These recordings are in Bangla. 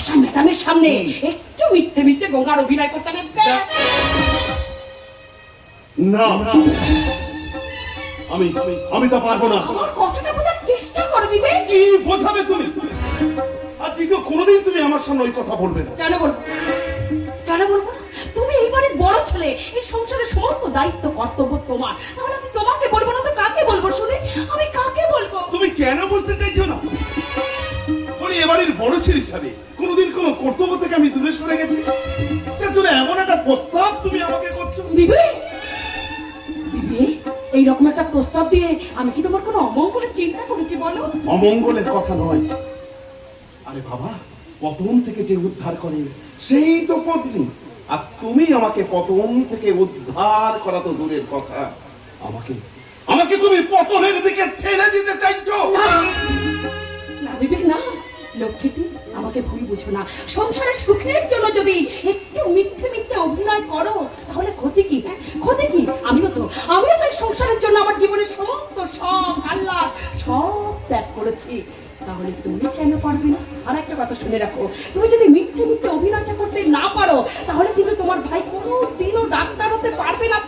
বর্ষা ম্যাডামের সামনে একটু মিথ্যে মিথ্যে গঙ্গার অভিনয় করতে হবে। না, আমি আমি তা পারবো না। আমার কথাটা বোঝার চেষ্টা করো বিবেক। কি বোঝাবে তুমি? আর দ্বিতীয় কোনোদিন তুমি আমার সামনে ওই কথা বলবে না। কেন বলবো? কেন বলবো না? তুমি এই বাড়ির বড় ছেলে, এই সংসারের সমস্ত দায়িত্ব কর্তব্য তোমার। তাহলে আমি তোমাকে বলবো না তো কাকে বলবো? শুনে আমি কাকে বলবো? তুমি কেন বুঝতে চাইছো না? ওই এবারের বড় ছেলে হিসাবে কোনোদিন কোনো কর্তব্য থেকে আমি দূরে সরে গেছি? তুমি এমন একটা প্রস্তাব তুমি আমাকে করছো? বিবেক, বিবেক, এইরকম একটা প্রস্তাব দিয়ে আমি কি তোমার কোনো অমঙ্গলের চিন্তা করেছি বলো? অমঙ্গলের কথা নয়। আরে বাবা, পতন থেকে যে উদ্ধার করে সেই তো পত্নী। আর তুমি আমাকে পতন থেকে উদ্ধার করা তো দূরের কথা, আমাকে আমাকে তুমি পতনের দিকে ঠেলে দিতে চাইছো? না বিবেক, না। লক্ষ্মীটি, আমাকে ভুল বুঝো না। সংসারের সুখের জন্য যদি একটু মিথ্যে মিথ্যে অভিনয় করো তাহলে ক্ষতি কি? হ্যাঁ, ক্ষতি কি? আমিও তো এই সংসারের জন্য আমার জীবনের সমস্ত সব আহ্লাদ সব ত্যাগ করেছি। তাহলে তুমি কেন পারবে না? আর একটা কথা শুনে রাখো, তুমি যদি মিথ্যে মিথ্যে অভিনয়টা করতে না পারো তাহলে কিন্তু তোমার ভাই কোনোদিনও ডাক্তার হতে পারবে না।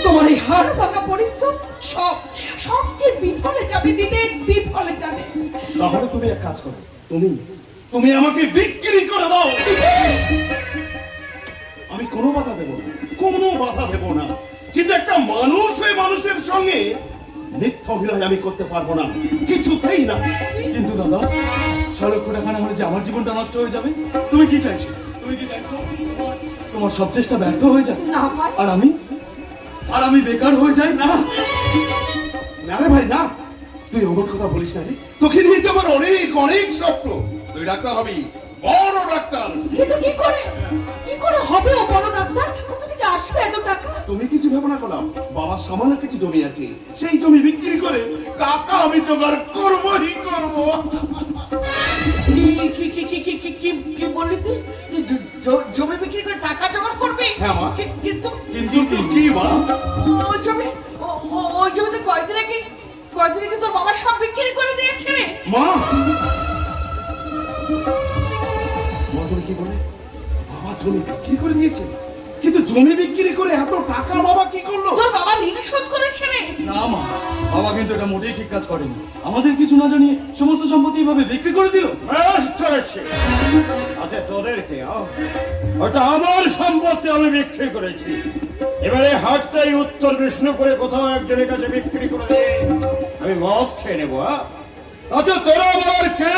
তোমার এই হাড় ভাঙা পরিশ্রম সব সবচেয়ে বিফলে যাবে বিবেক, বিফলে যাবে। তাহলে তুমি এক কাজ করো, তুমি আমাকে বিক্রি করে দাও। আমি কোনো বাধা দেব না, কোনো বাধা দেব না। কিন্তু একটা মানুষ হয়ে মানুষের সঙ্গে মিথ্যা অভিনয় আমি করতে পারবো না, কিছুতেই না। কিন্তু দাদা, 6 লক্ষ টাকা না হলে যে আমার জীবনটা নষ্ট হয়ে যাবে? তুমি কি চাইছো? তোমার সব চেষ্টা ব্যর্থ হয়ে যায় না ভাই, আর আমি বেকার হয়ে যাই? না না রে ভাই, না, তুই অমন কথা বলিস না রে। তোকে নিয়ে তো আমার অনেক অনেক স্বপ্ন। তুই ডাক্তার হবি, বড় ডাক্তার। কিন্তু কি করে হবে ও বড় ডাক্তার? কোথা থেকে আসবে এত টাকা? তুমি কিছু ভেবো না করলাম, বাবার সামান্য কিছু জমি আছে, সেই জমি বিক্রি করে টাকা আমি জোগাড় করবোই করবো। কি বললি তুই? জমি বিক্রি করে টাকা জোগাড় করবি? হ্যাঁ মা। কিন্তু কিন্তু কি মা? ওই জমিতে কয়দিন আগে তোর বাবা সব বিক্রি করে দিয়েছে রে। মা, মা তুমি কি বলে? বাবা জমি বিক্রি করে দিয়েছে? কিন্তু জমি বিক্রি করে এত টাকা বাবা কি করলো? তোর বাবা ঋণ শোধ করেছে রে। না মা, বাবা কিন্তু এটা মোটেই ঠিক কাজ করেনি। আমাদের কিছু না জানিয়ে সমস্ত সম্পত্তি এভাবে বিক্রি করে দিল। আচ্ছা, তোদের কে? ওটা আমার সম্পত্তি, আমি বিক্রি করেছি। এবারে হাতটাই উত্তর বিষ্ণুপুরে কোথাও একজনের কাছে বিক্রি করে দিয়ে আমি মদ খেয়ে নেবো। আচ্ছা, তোরা বলার কে?